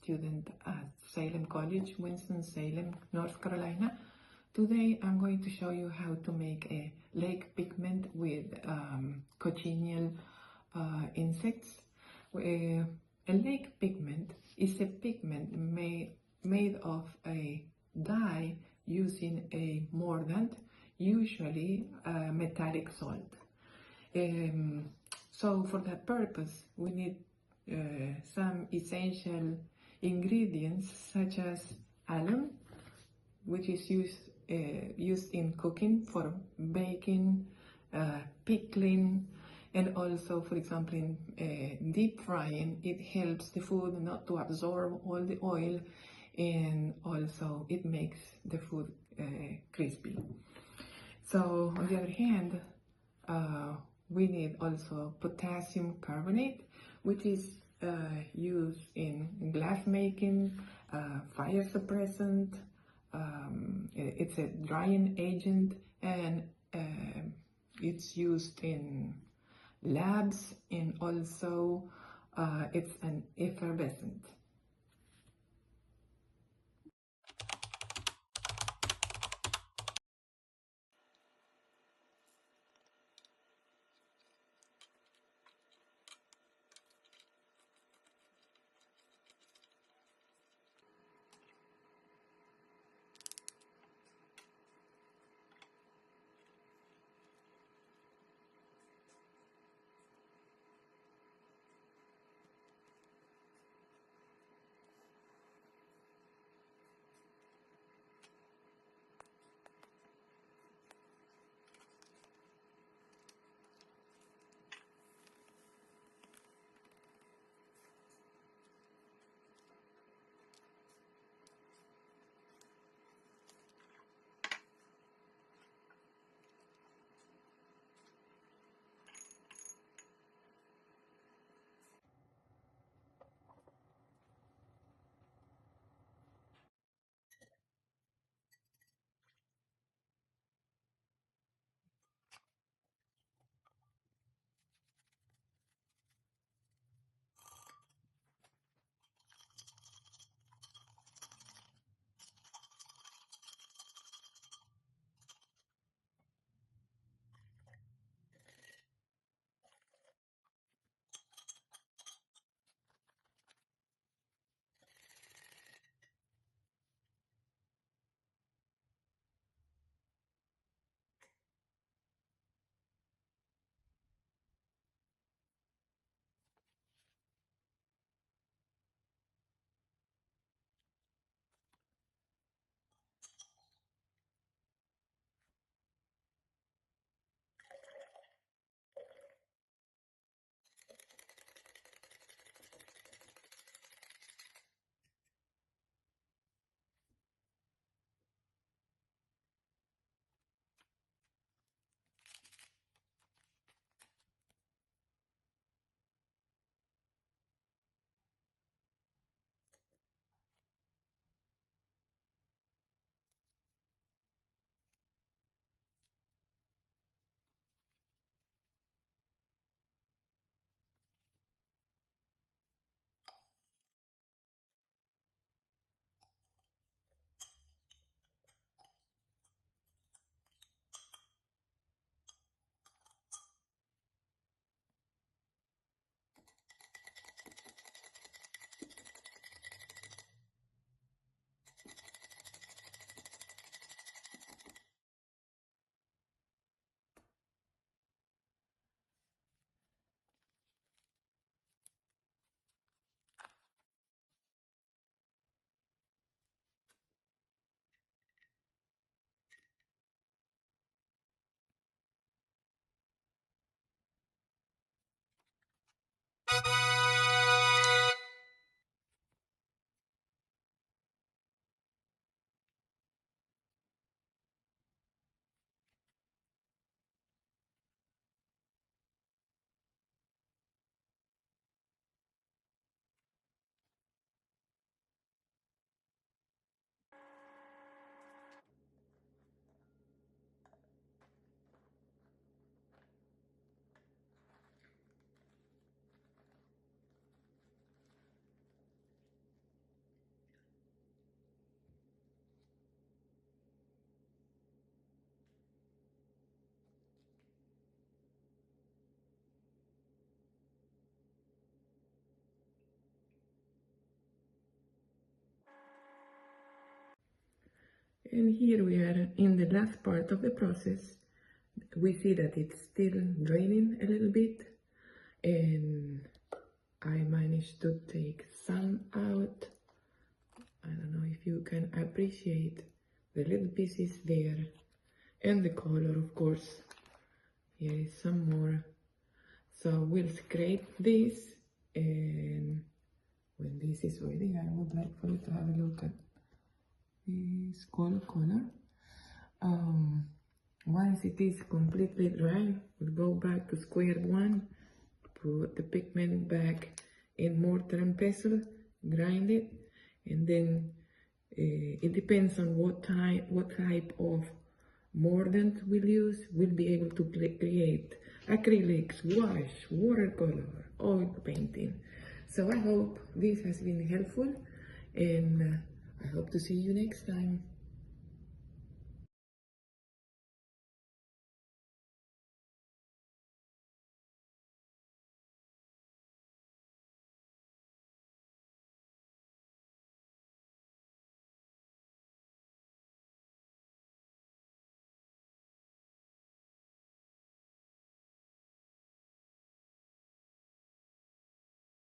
student at Salem College, Winston-Salem, North Carolina. Today I'm going to show you how to make a lake pigment with cochineal insects. A lake pigment is a pigment made of a dye using a mordant, usually metallic salt. So for that purpose, we need some essential ingredients such as alum, which is used in cooking for baking, pickling, and also, for example, in deep frying. It helps the food not to absorb all the oil, and also it makes the food crispy. So on the other hand, we need also potassium carbonate, which is used in glass making, fire suppressant. It's a drying agent, and it's used in labs, and also it's an effervescent. And here we are in the last part of the process. We see that it's still draining a little bit, and I managed to take some out. I don't know if you can appreciate the little pieces there, and the color, of course. Here is some more. So we'll scrape this, and when this is ready, I would like for you to have a look at this gold color. Once it is completely dry, we'll go back to square one, put the pigment back in mortar and pestle, grind it, and then it depends on what type of mordant we'll use. We'll be able to create acrylics, wash, watercolor, oil painting. So I hope this has been helpful, and I hope to see you next time.